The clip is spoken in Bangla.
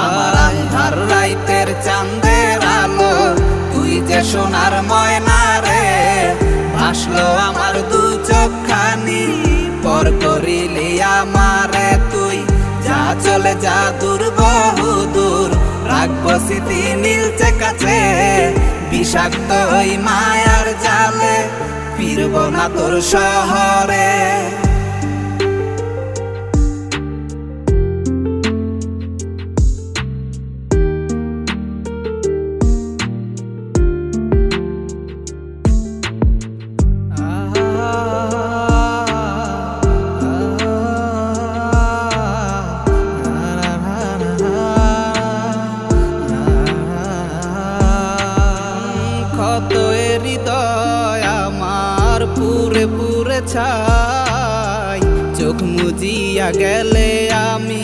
আমার আন্ধার রাইতের চাঁদের আলো তুই যে সোনার ময়না রে, ভাসলো আমার দু চোখখানি পর করিলি আমারে তুই। যা চলে যা দূর বহু দূর, রাখবো স্মৃতি নীলচে কাছে, বিষাক্ত ওই মায়ার জালে ফিরব না তোর শহরে। কত হৃদয় আমার পুরে পুরে ছাই, চোখ মুজিয়া গেলে আমি